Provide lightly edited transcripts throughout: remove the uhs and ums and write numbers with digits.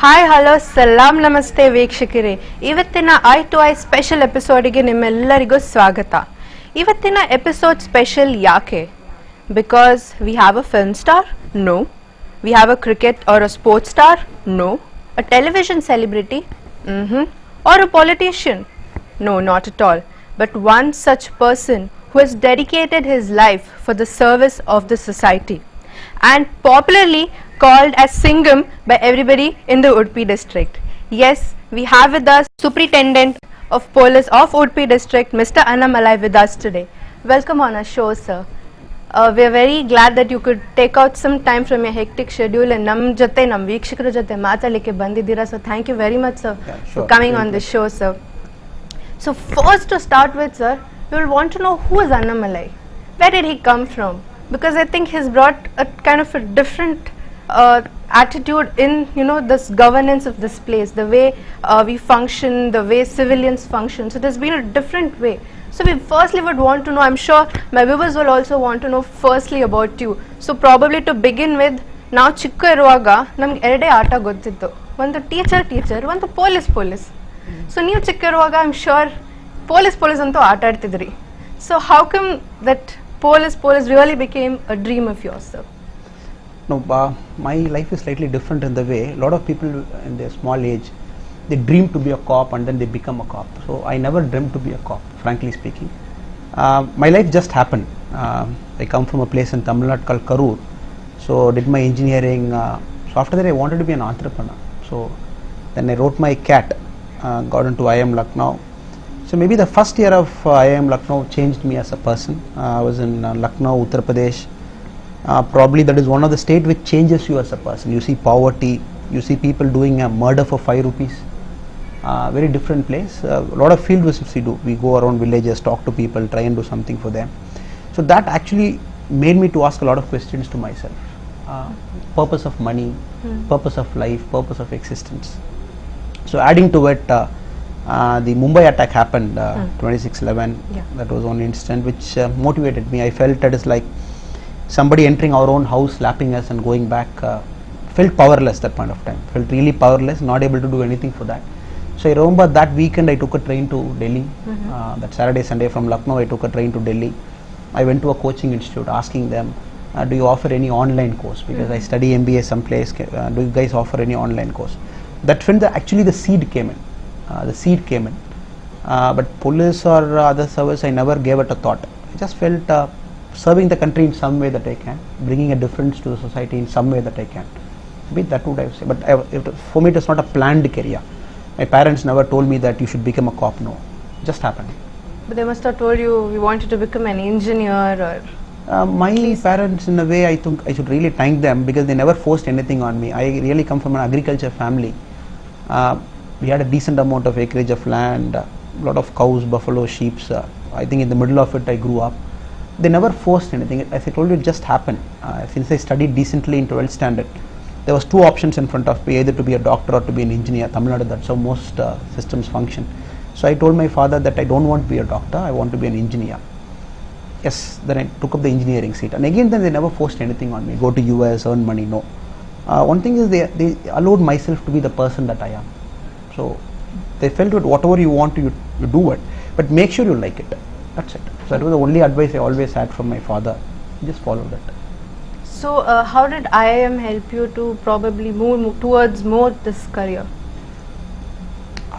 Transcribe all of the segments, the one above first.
Hi hello ಸಲಾಂ ನಮಸ್ತೆ ವೀಕ್ಷಕರೇ, ಇವತ್ತಿನ ಐ ಟು ಐ ಸ್ಪೆಷಲ್ ಎಪಿಸೋಡಿಗೆ ನಿಮ್ಮೆಲ್ಲರಿಗೂ ಸ್ವಾಗತ. ಇವತ್ತಿನ ಎಪಿಸೋಡ್ ಸ್ಪೆಷಲ್ ಯಾಕೆ? Because we have a film star? No. We have a cricket or a sports star? No. A television celebrity? Or a politician? No, not at all. But one such person who has dedicated his life for the service of the society and popularly called as Singham by everybody in the Udupi district. Yes, we have with us Superintendent of Police of Udupi district, Mr. Annamalai, with us today. Welcome on our show, sir. We are very glad that you could take out some time from your hectic schedule and nam veekshakara jote maatadalike bandidira. So thank you very much, sir, for coming on the show, sir. So first, to start with, sir, we will want to know who is Annamalai. Where did he come from? Because I think he's brought a kind of a different attitude in, this governance of this place, the way we function, the way civilians function. So there's been a different way. So we firstly would want to know, I'm sure my viewers will also want to know firstly about you. So probably to begin with, now chikka iruvaga namge erade aata gottittu. One teacher, one police. So ನೀವು ಚಿಕ್ಕ ಇರುವಾಗ I am sure police ಅಂತೂ ಆಟ ಆಡ್ತಿದ್ರಿ. So how come that police really became a dream of yours, sir? No, my life is slightly different in the way a lot of people in their small age, they dream to be a cop and then they become a cop. So I never dreamt to be a cop, frankly speaking. My life just happened. I come from a place in Tamil Nadu called Karur. So did my engineering. So after that I wanted to be an entrepreneur. So then I wrote my CAT. Got into IIM Lucknow. So maybe the first year of IIM Lucknow changed me as a person. I was in Lucknow, Uttar Pradesh. Probably that is one of the state which changes you as a person. You see poverty, you see people doing a murder for 5 rupees. Very different place. A lot of field visits we do. We go around villages, talk to people, try and do something for them. So that actually made me to ask a lot of questions to myself. Purpose of money, purpose of life, purpose of existence. So adding to it, the Mumbai attack happened 26/11. That was one incident which motivated me. I felt it is like somebody entering our own house, slapping us and going back. Felt powerless that point of time. Felt really powerless, not able to do anything for that. So I remember that weekend I took a train to Delhi. That Saturday, Sunday from Lucknow I took a train to Delhi. I went to a coaching institute asking them, do you offer any online course? Because I study MBA someplace. Do you guys offer any online course? That when actually the seed came in. But police or other service, I never gave it a thought. I just felt serving the country in some way that I can, bringing a difference to the society in some way that I can. Maybe that would I say. But for me, it was not a planned career. My parents never told me that you should become a cop. No, it just happened. But they must have told you we wanted to become an engineer or. My parents, in a way, I think I should really thank them because they never forced anything on me. I really come from an agriculture family. We had a decent amount of acreage of land, a lot of cows, buffalo, sheep. I think in the middle of it I grew up. They never forced anything. As I told you, it just happened. Since I studied decently in 12th standard, there was 2 options in front of me, either to be a doctor or to be an engineer. Tamil Nadu, that's how most systems function. So I told my father that I don't want to be a doctor, I want to be an engineer. Yes, then I took up the engineering seat. And again, then they never forced anything on me. Go to US, earn money, no. One thing is they allowed myself to be the person that I am. So they felt that whatever you want to, you do it, but make sure you like it. That's it. So that was the only advice I always had from my father. Just follow that. So how did IIM help you to probably move towards more this career?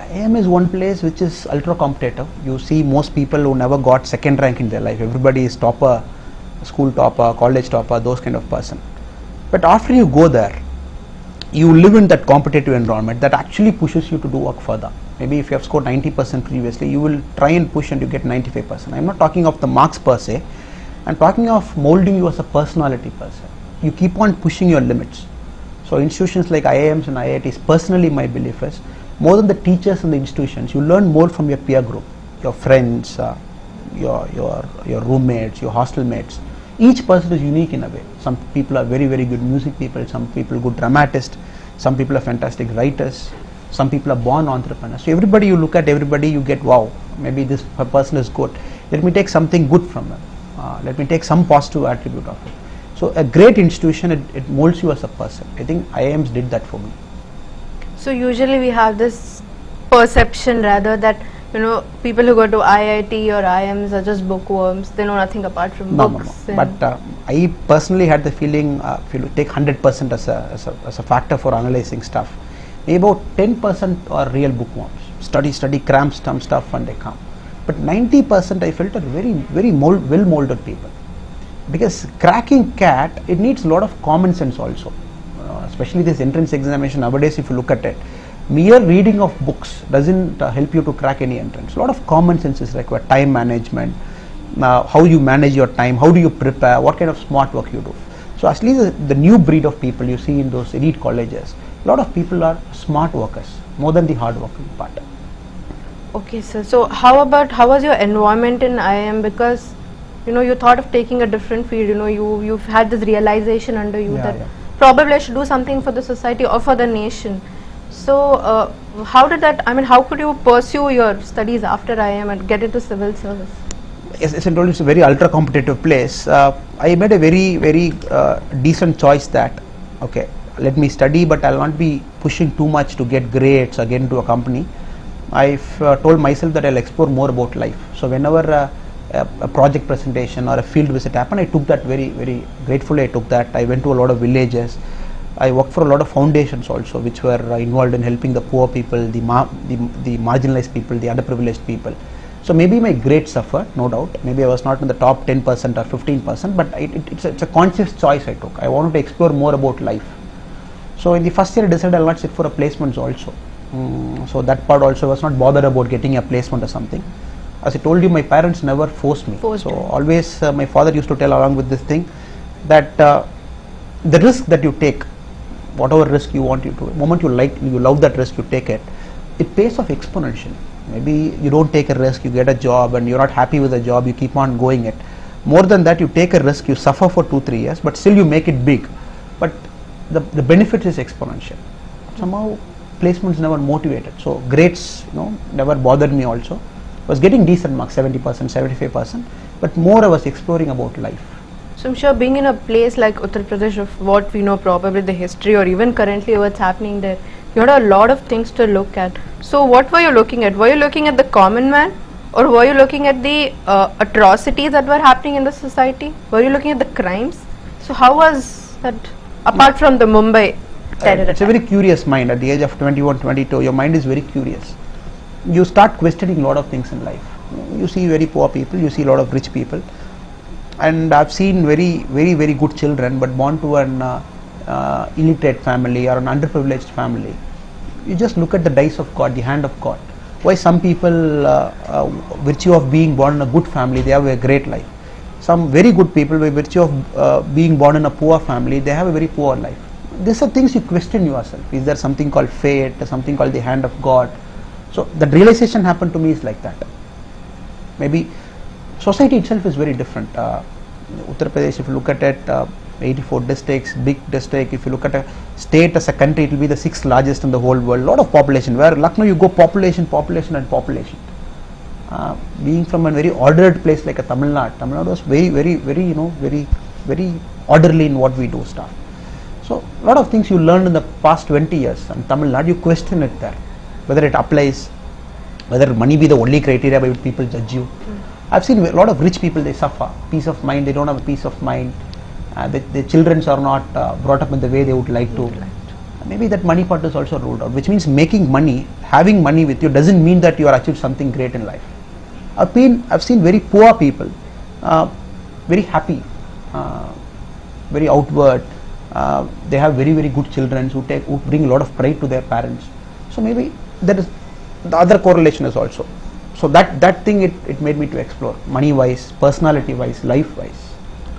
IIM is one place which is ultra competitive. You see most people who never got second rank in their life. Everybody is topper, school topper, college topper, those kind of person. But after you go there, you live in that competitive environment that actually pushes you to do work further. Maybe if you have scored 90% previously, you will try and push and you get 95%. I'm not talking of the marks per se. I'm talking of molding you as a personality per se. You keep on pushing your limits. So institutions like IIMs and IITs, personally my belief is, more than the teachers and the institutions, you learn more from your peer group, your friends, your roommates, your hostel mates. Each person is unique in a way. Some people are very, very good music people, some people good dramatists, some people are fantastic writers, some people are born entrepreneurs. So everybody, you look at everybody, you get, wow, maybe this person is good. Let me take something good from them. Let me take some positive attribute of it. So a great institution, it molds you as a person. I think IIMs did that for me. So usually we have this perception rather that people who go to IIT or IIMs are just bookworms. They know nothing apart from books. But I personally had the feeling, if you take 100% as a factor for analyzing stuff, maybe about 10% are real bookworms. Study, cram some stuff and they come. But 90% I felt are very well molded people. Because cracking CAT, it needs a lot of common sense also. Especially this entrance examination nowadays, if you look at it, mere reading of books doesn't help you to crack any entrance. A lot of common sense is required. Time management, how you manage your time, how do you prepare, what kind of smart work you do. So actually the new breed of people you see in those elite colleges, a lot of people are smart workers more than the hard working part. Okay, sir. So how was your environment in IIM? Because you thought of taking a different field. You've had this realization under you that probably I should do something for the society or for the nation. So how did that? I mean, how could you pursue your studies after IIM and get into civil service? Yes, as I told you, it's a very ultra competitive place. I made a very decent choice that okay, let me study, but I'll not be pushing too much to get grades or get into a company. I've told myself that I'll explore more about life. So whenever a project presentation or a field visit happened, I took that very gratefully. I took that. I went to a lot of villages. I worked for a lot of foundations also, which were involved in helping the poor people, the marginalized people, the underprivileged people. So maybe my grades suffered, no doubt. Maybe I was not in the top 10% or 15%, but it's a conscious choice I took. I wanted to explore more about life. So in the first year I decided I'll not sit for a placements also. So that part also I was not bothered about getting a placement or something. As I told you, my parents never forced me. Always my father used to tell along with this thing that the risk that you take, whatever risk you want you to, the moment you love that risk, you take it, it pays off exponentially. Maybe you don't take a risk, you get a job and you're not happy with the job, you keep on going it. More than that, you take a risk, you suffer for 2-3 years, but still you make it big. But the benefit is exponential. Somehow placements never motivated. So grades never bothered me also. I was getting decent marks, 70%, 75%, but more I was exploring about life. So I'm sure being in a place like Uttar Pradesh, of what we know, probably the history or even currently what's happening there, you had a lot of things to look at. So what were you looking at? Were you looking at the common man, or were you looking at the atrocities that were happening in the society? Were you looking at the crimes? So how was that, apart from the Mumbai terror attack? It's a very curious mind. At the age of 21, 22, your mind is very curious. You start questioning a lot of things in life. You see very poor people, you see a lot of rich people, and I've seen very good children but born to an illiterate family or an underprivileged family. You just look at the dice of God, the hand of God. Why some people, virtue of being born in a good family, they have a great life. Some very good people, by virtue of being born in a poor family, they have a very poor life. These are things you question yourself. Is there something called fate, something called the hand of God? So that realization happened to me is like that. Maybe society itself is very different. Uttar Pradesh, if you look at it, 84 districts, big district. If you look at a state as a country, it will be the 6th largest in the whole world. Lot of population. Where Lucknow, you go population. Being from a very ordered place like a Tamil Nadu was very orderly in what we do stuff. So a lot of things you learned in the past 20 years in Tamil Nadu, you question it there, whether it applies, whether money be the only criteria by which people judge you. I've seen a lot of rich people, they suffer. Peace of mind, they don't have a peace of mind. The children are not brought up in the way they would like to. Maybe that money part is also ruled out, which means making money, having money with you doesn't mean that you are achieved something great in life. I've seen very poor people, very happy, very outward. They have very good children who bring a lot of pride to their parents. So maybe that is the other correlation is also. So that thing it made me to explore money wise, personality wise, life wise.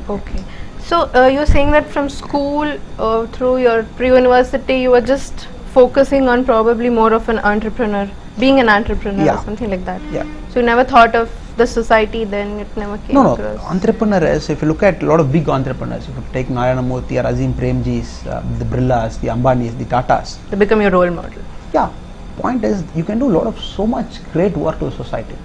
Okay. So you're saying that from school through your pre-university, you were just focusing on probably more of an entrepreneur, being an entrepreneur or something like that. Yeah. So you never thought of the society then, it never came across? No. Entrepreneur is, if you look at a lot of big entrepreneurs, if you take Narayana Murthy or Azim Premji's, the Birlas, the Ambanis, the Tatas. They become your role model. Yeah. Point is, you can do a lot of so much great work to society.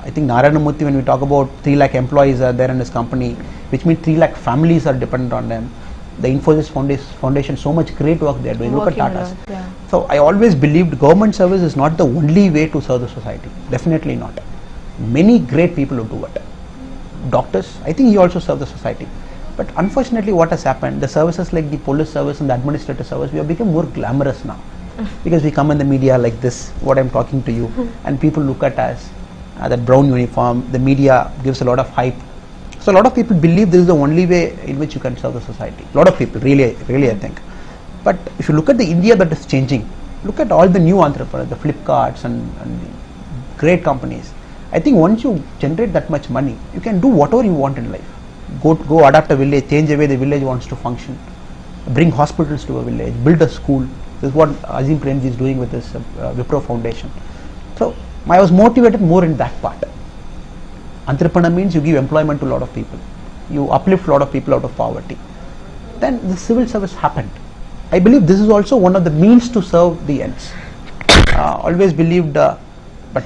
I think Narayana Murthy, when we talk about 3 lakh employees are there in his company, which means 3 lakh families are dependent on them. the Infosys Foundation, so much great work they are doing. Look at Working a Tata's. lot, yeah. So I always believed government service is not the only way to serve the society. Definitely not. Many great people who do it. Doctors, I think he also serve the society. But unfortunately what has happened, the services like the police service and the administrative service, we have become more glamorous now. Because we come in the media like this, what I'm talking to you, and people look at us, that brown uniform, the media gives a lot of hype. So a lot of people believe this is the only way in which you can serve the society. A lot of people, really I think. But if you look at the India that is changing, look at all the new entrepreneurs, the Flipkarts and the great companies. I think once you generate that much money, you can do whatever you want in life. Go adapt a village, change the way the village wants to function, bring hospitals to a village, build a school. This is what Azim Premji is doing with this Wipro Foundation. So I was motivated more in that part. Entrepreneur means you give employment to a lot of people. You uplift a lot of people out of poverty. Then the civil service happened. I believe this is also one of the means to serve the ends. Always believed, but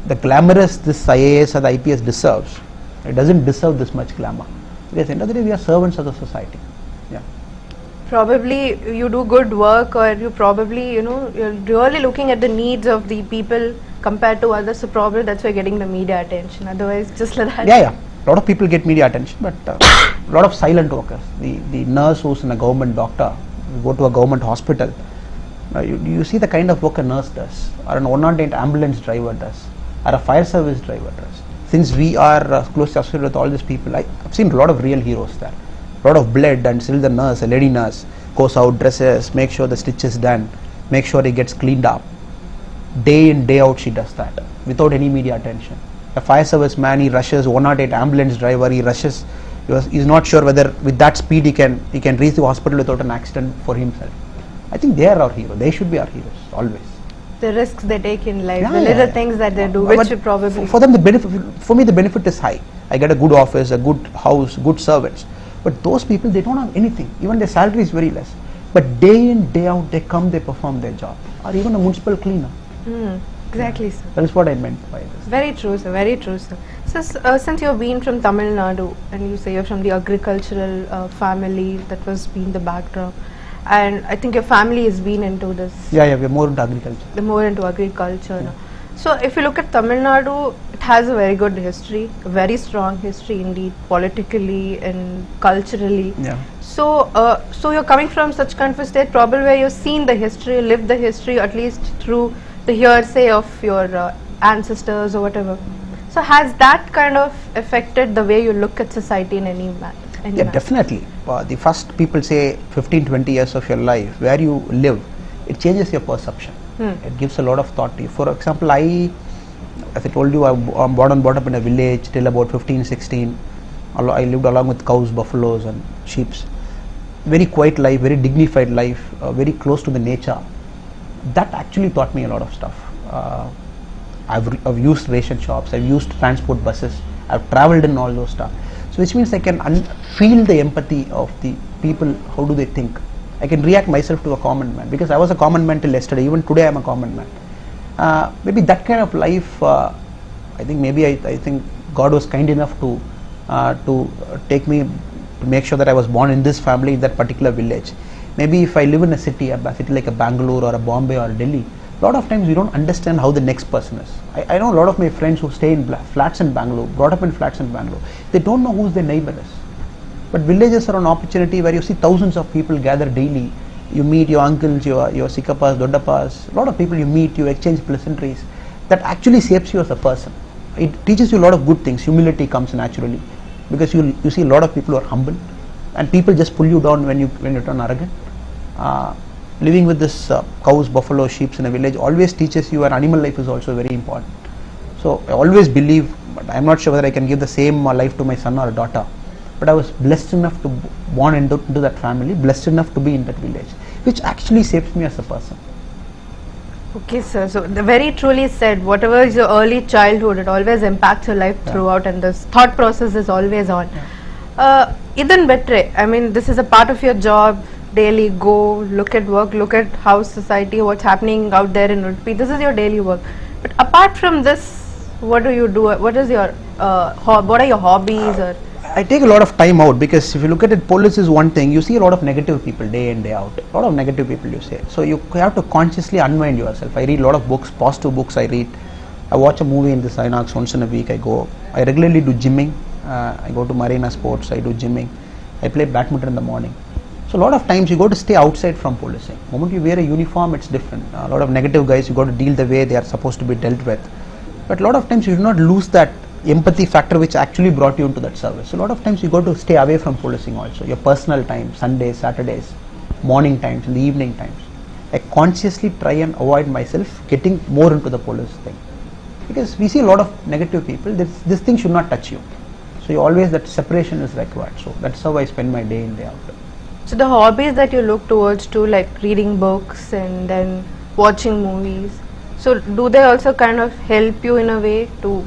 the glamorous this IAS or the IPS deserves, it doesn't deserve this much glamour. Because at the end of the day, we are servants of the society. Yeah. Probably you do good work, or you probably, you're really looking at the needs of the people compared to others, so probably that's why you're getting the media attention. Otherwise, just like that. Yeah. A lot of people get media attention, but a lot of silent workers. The nurse who's in a government doctor, you go to a government hospital, you see the kind of work a nurse does, or an 108 ambulance driver does, or a fire service driver does. Since we are closely associated with all these people, I've seen a lot of real heroes there. A lot of blood, and still the nurse, a lady nurse, goes out, dresses, makes sure the stitch is done, makes sure it gets cleaned up. Day in, day out she does that, without any media attention. A fire service man, he rushes, 108 ambulance driver, he rushes, he's not sure whether with that speed he can reach the hospital without an accident for himself. I think they are our heroes, they should be our heroes, always. The risks they take in life, the little things that they do, which you probably... For them the benefit, for me the benefit is high. I get a good office, a good house, good servants. But those people, they don't have anything, even their salary is very less. But day in, day out, they come, they perform their job. Or even a municipal cleaner. Exactly, sir. That is what I meant by this. Very true, sir. Very true, sir. So, since you've been from Tamil Nadu, and you say you're from the agricultural family, that was been the backdrop, and I think your family has been into this. Yeah, we're more into agriculture. They're more into agriculture now. So, if you look at Tamil Nadu, it has a very good history, a very strong history indeed, politically and culturally. Yeah. So, so you're coming from such kind of a state, probably where you've seen the history, lived the history, at least through the hearsay of your ancestors or whatever. So, has that kind of affected the way you look at society in any manner? Yeah, definitely. The first people say 15-20 years of your life, where you live, it changes your perception. It gives a lot of thought to you. For example, as I told you, I'm born and brought up in a village till about 15-16. I lived along with cows, buffaloes and sheep. Very quiet life, very dignified life, very close to the nature. That actually taught me a lot of stuff. I've used ration shops, I've used transport buses, I've traveled in all those stuff. So which means I can feel the empathy of the people, how do they think. I can react myself to a common man, because I was a common man till yesterday, even today I'm a common man. Maybe that kind of life, I think God was kind enough to take me, to make sure that I was born in this family, in that particular village. Maybe if I live in a city like a Bangalore or a Bombay or Delhi, a lot of times we don't understand how the next person is. I know a lot of my friends who stay in flats in Bangalore, brought up in flats in Bangalore, they don't know who their neighbor is. But villages are an opportunity where you see thousands of people gather daily. You meet your uncles, your sikappas, doddapas, a lot of people you meet, you exchange pleasantries. That actually shapes you as a person. It teaches you a lot of good things. Humility comes naturally, because you see a lot of people who are humble, and people just pull you down when you turn arrogant. Living with this cows, buffalo, sheep in a village always teaches you, and animal life is also very important. So I always believe, but I'm not sure whether I can give the same life to my son or daughter, but I was blessed enough to born into that family, blessed enough to be in that village, which actually shapes me as a person. Okay, sir. So, the very truly said, whatever is your early childhood, it always impacts your life throughout, and this thought process is always on. Idhan betre, I mean, this is a part of your job. Daily go, look at work, look at how society, what's happening out there in Udupi. This is your daily work. But apart from this, What do you do? What is your what are your hobbies? Or I take a lot of time out, because if you look at it, police is one thing. You see a lot of negative people day in, day out. A lot of negative people you say. So you have to consciously unwind yourself. I read a lot of books, positive books I read. I watch a movie in the INOX once in a week. I regularly do gymming. I go to Marina Sports. I do gymming. I play badminton in the morning. So a lot of times you got to stay outside from policing. The moment you wear a uniform, it's different. A lot of negative guys, you got to deal the way they are supposed to be dealt with. But a lot of times you should not lose that empathy factor which actually brought you into that service. So a lot of times you got to stay away from policing also. Your personal time, Sundays, Saturdays, morning times, in the evening times. I consciously try and avoid myself getting more into the police thing. Because we see a lot of negative people, this thing should not touch you. So you always, that separation is required. So that's how I spend my day in, day out. so the hobbies that you look towards to, like reading books and then watching movies. So do they also kind of help you in a way to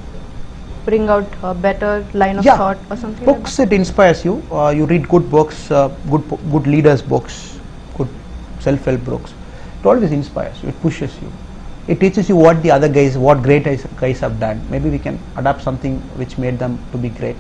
bring out a better line of thought or something? Books, it inspires you. You read good books, good leaders' books, good self-help books. It always inspires you. It pushes you. It teaches you what the other guys, what great guys have done. Maybe we can adapt something which made them to be great.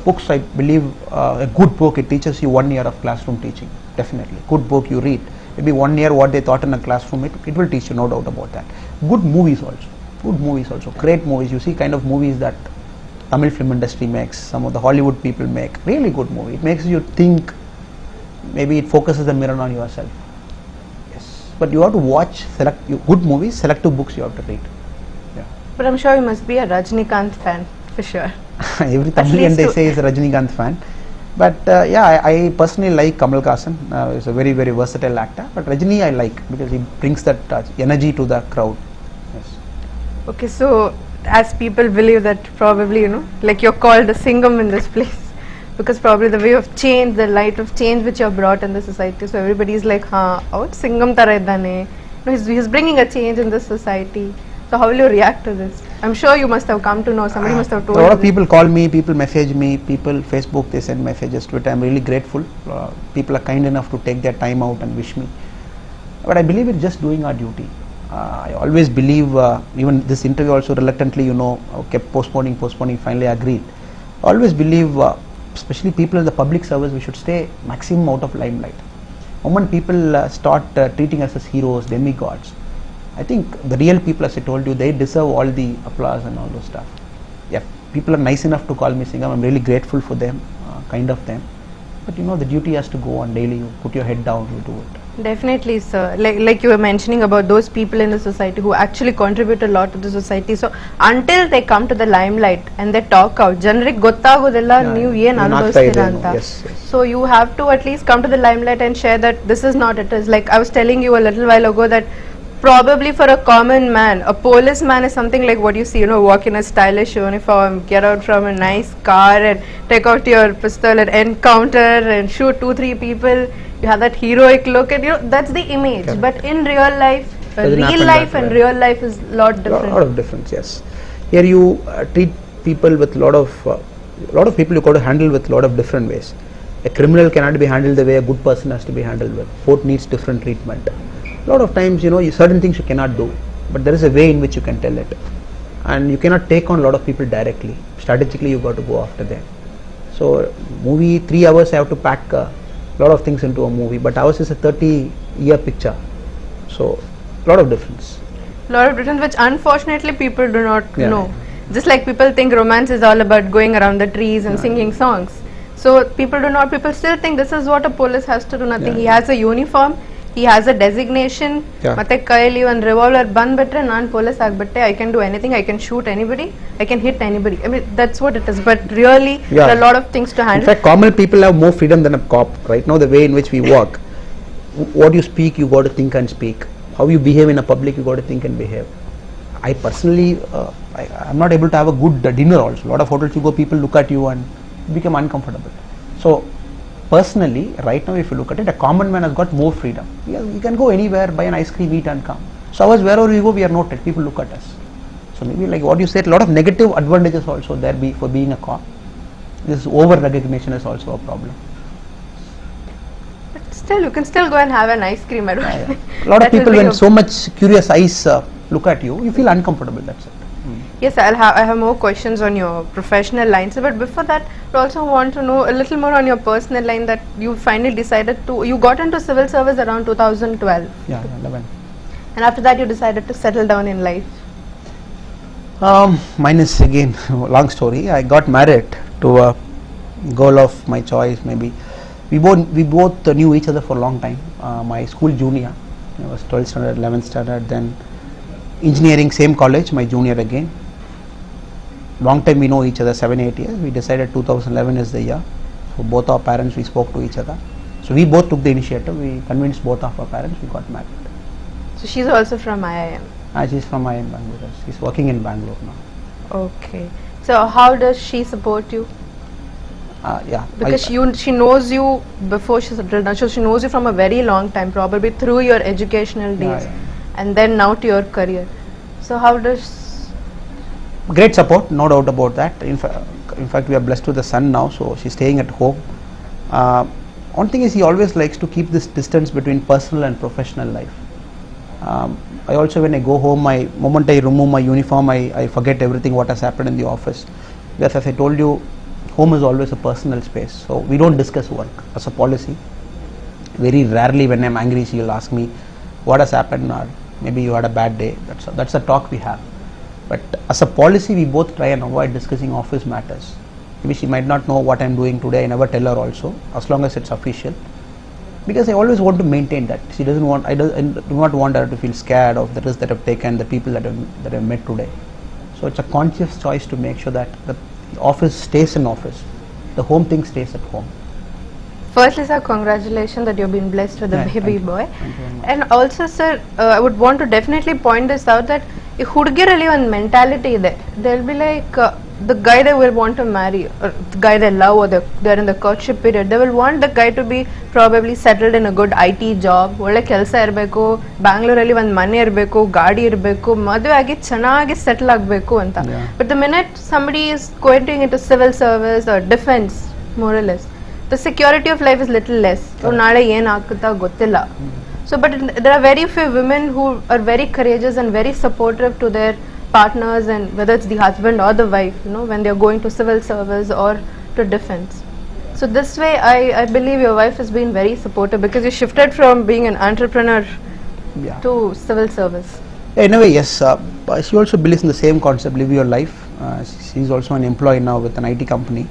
Books, I believe a good book, it teaches you 1 year of classroom teaching. Definitely. Good book you read. Maybe 1 year what they taught in a classroom, it will teach you, no doubt about that. Good movies also. Good movies also. Great movies. You see kind of movies that Tamil film industry makes, some of the Hollywood people make. Really good movie. It makes you think. Maybe it focuses the mirror on yourself. Yes. But you have to watch, select good movies, selective books you have to read. Yeah. But I'm sure you must be a Rajinikanth fan, for sure. Every Tamilian they say is a Rajinikanth fan. But I personally like Kamal Haasan. He's a very, very versatile actor. But Rajini I like because he brings that energy to the crowd. Yes. Okay, so as people believe that probably, like you're called a Singham in this place, because probably the way of change, the light of change which you have brought in the society, so everybody is like, out Singham tara iddane. He's bringing a change in this society. So how will you react to this? I'm sure you must have come to know, somebody must have told you. A lot of people call me, people message me, people Facebook, they send messages, Twitter. I'm really grateful. People are kind enough to take their time out and wish me. But I believe it's just doing our duty. I always believe, even this interview also reluctantly, kept postponing, finally agreed. I always believe, especially people in the public service, we should stay maximum out of limelight. The moment people start treating us as heroes, demigods, I think the real people, as I told you, they deserve all the applause and all those stuff. Yeah, people are nice enough to call me Singham. I'm really grateful for them, kind of them. But the duty has to go on daily. You put your head down, you do it. Definitely, sir. Like you were mentioning about those people in the society who actually contribute a lot to the society. So until they come to the limelight and they talk out, generic gottagudella ನೀವು ಏನು ಅನುಭವಿಸ್ತೀರಾ ಅಂತ. So you have to at least come to the limelight and share that this is not it is. Like I was telling you a little while ago that probably for a common man, a policeman is something like what you see, walk in a stylish uniform, get out from a nice car and take out your pistol and encounter and shoot 2-3 people. You have that heroic look and that's the image. Okay. But in real life, real life is a lot different. Lot of difference, yes. Here you treat people with lot of people you got to handle with a lot of different ways. A criminal cannot be handled the way a good person has to be handled with. Both needs different treatment. A lot of times, certain things you cannot do, but there is a way in which you can tell it, and you cannot take on a lot of people directly. Strategically, you got to go after them. So, movie 3 hours I have to pack a lot of things into a movie, but ours is a 30-year picture. So, a lot of difference. Lot of difference, which unfortunately people do not know. Just like people think romance is all about going around the trees and singing songs. So people still think this is what a police has to do. Nothing. He has a uniform. He has a designation. ಮತ್ತೆ ಕೈಯಲ್ಲಿ ಒಂದು revolver ಬಂದ್ಬಿಟ್ರೆ ನಾನು police ಆಗ್ಬಿಟ್ಟೆ. I can do anything. I can shoot anybody. I can hit anybody. I mean that's what it is. But really there are a lot of things to handle. In fact, common people have more freedom than a cop. Right now, the way in which we work, what you speak, you got to think and speak. How you behave in a public, you got to think and behave. I personally, I'm not able to have a good dinner. Also, a lot of hotels you go, people look at you and become uncomfortable. So. Personally, right now if you look at it, a common man has got more freedom. You can go anywhere, buy an ice cream, eat and come. So ours, wherever we go, we are noted. People look at us. So maybe like what you said, a lot of negative advantages also there for being a cop. This over recognition is also a problem. But still, you can still go and have an ice cream. A lot of people, when so much curious eyes look at you, you feel uncomfortable, that's it. Yes, I have more questions on your professional lines, but before that, I also want to know a little more on your personal line that you finally decided you got into civil service around 2012. Yeah, 11. And after that, you decided to settle down in life. Mine is again long story. I got married to a girl of my choice. Maybe we both knew each other for a long time. My school junior, I was 12th standard, 11th standard, then engineering, same college, my junior again. Long time we know each other, 7-8 years. We decided 2011 is the year. So both our parents, we spoke to each other. So we both took the initiative. We convinced both of our parents. We got married. So she's also from IIM. She's from IIM Bangalore. She's working in Bangalore now. Okay. So how does she support you? Yeah. Because she knows you before she settled down. So she knows you from a very long time, probably through your educational days, and then now to your career. So how does? Great support, no doubt about that. In fact, we are blessed with a son now, so she's staying at home. One thing is, he always likes to keep this distance between personal and professional life. I also, when I go home, moment I remove my uniform, I forget everything what has happened in the office. Because as I told you, home is always a personal space, so we don't discuss work as a policy. Very rarely when I'm angry, she'll ask me what has happened, or maybe you had a bad day. That's a talk we have. But as a policy, we both try and avoid discussing office matters. Maybe she might not know what I'm doing today. I never tell her also, as long as it's official. Because I always want to maintain that. She doesn't want. I do not want her to feel scared of the risk that I've taken, the people that I've met today. So it's a conscious choice to make sure that the office stays in office, the home thing stays at home. Firstly, sir, congratulations that you've been blessed with a baby boy. Thank you very much. And also, sir, I would want to definitely point this out that a hudgirali one mentality there. They'll be like the guy they will want to marry, or the guy they love, or they're in the courtship period. They will want the guy to be probably settled in a good IT job. ಒಳ್ಳೆ ಕೆಲಸ ಇರಬೇಕು, ಬ್ಯಾಂಗ್ಳೂರಲ್ಲಿ ಒಂದು ಮನೆ ಇರಬೇಕು, ಗಾಡಿ ಇರಬೇಕು, ಮದುವೆ ಆಗಿ ಚೆನ್ನಾಗಿ ಸೆಟಲ್ ಆಗಬೇಕು ಅಂತ. But the minute somebody is going into civil service or defense, more or less, the security of life is little less. So ನಾಳೆ ಏನು ಆಗುತ್ತಾ ಗೊತ್ತಿಲ್ಲ. So, but there are very few women who are very courageous and very supportive to their partners, and whether it's the husband or the wife, when they are going to civil service or to defense. So this way, I believe your wife has been very supportive, because you shifted from being an entrepreneur to civil service. Anyway, yes, she also believes in the same concept, live your life. She's also an employee now with an IT company.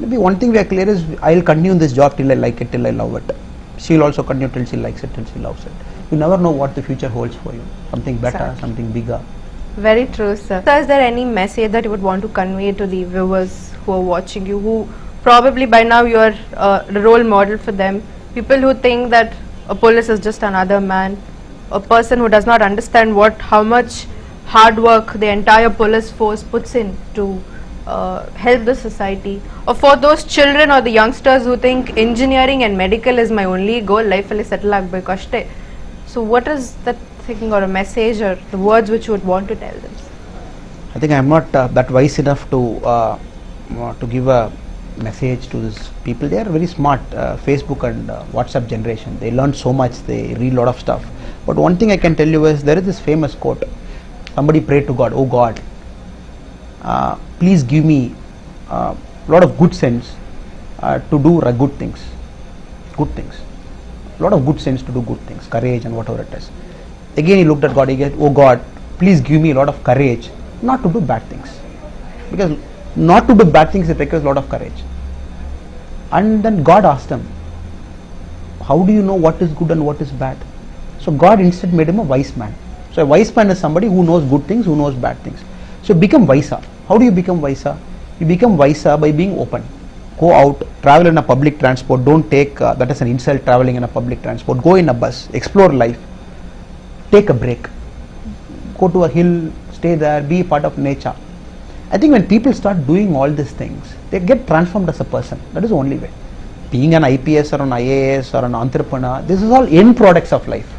Maybe one thing we are clear is, I'll continue in this job till I like it, till I love it. She'll also continue till she likes it, till she loves it. You never know what the future holds for you. Something better, something bigger. Very true, sir. So is there any message that you would want to convey to the viewers who are watching you, who probably by now you are a role model for them? People who think that a police is just another man, a person who does not understand how much hard work the entire police force puts in to help the society, or for those children or the youngsters who think engineering and medical is my only goal, life alli settle agbeku ashte. So what is that thinking, or a message, or the words which you would want to tell them? I think I am not that wise enough to give a message to these people. They are very smart, Facebook and WhatsApp generation. They learn so much, they read a lot of stuff. But one thing I can tell you is, there is this famous quote. Somebody prayed to God, "Oh God, please give me a lot of good sense to do good things. A lot of good sense to do good things, courage and whatever it is." Again he looked at God, he said, "Oh God, please give me a lot of courage not to do bad things." Because not to do bad things, it requires a lot of courage. And then God asked him, "How do you know what is good and what is bad?" So God instead made him a wise man. So a wise man is somebody who knows good things, who knows bad things. So become wiser. How do you become wiser? You become wiser by being open. Go out, travel in a public transport. Don't take that as an insult, traveling in a public transport. Go in a bus, explore life, take a break, go to a hill, stay there, be part of nature. I think when people start doing all these things, they get transformed as a person. That is the only way. Being an IPS or an IAS or an entrepreneur, this is all end products of life.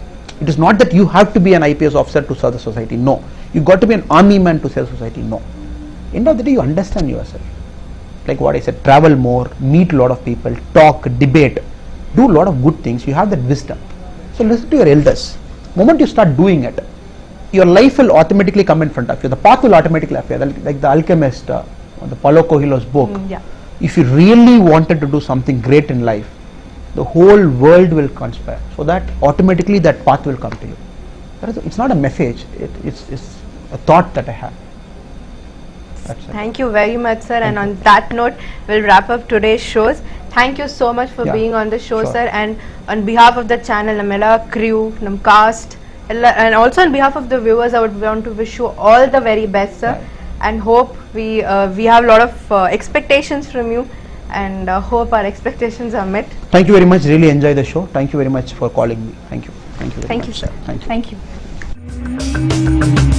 It is not that you have to be an IPS officer to serve the society. No. You got to be an army man to serve society. No. End of the day, you understand yourself. Like what I said, travel more, meet a lot of people, talk, debate, do a lot of good things. You have that wisdom. So listen to your elders. The moment you start doing it, your life will automatically come in front of you. The path will automatically appear. Like the Alchemist, the Paulo Coelho's book. Yeah. If you really wanted to do something great in life, the whole world will conspire. So that automatically that path will come to you. It's not a message. It's a thought that I have. That's it. Thank you very much, sir. And on that note, we'll wrap up today's shows. Thank you so much for Yeah, being on the show, sure. sir. And on behalf of the channel, Namela crew, Nam cast, and also on behalf of the viewers, I would want to wish you all the very best, sir. Right. And hope we have a lot of expectations from you, and hope our expectations are met. Thank you very much. Really enjoy the show. Thank you very much for calling me. Thank you. Thank you very Thank you, much. sir. Thank you. Thank you.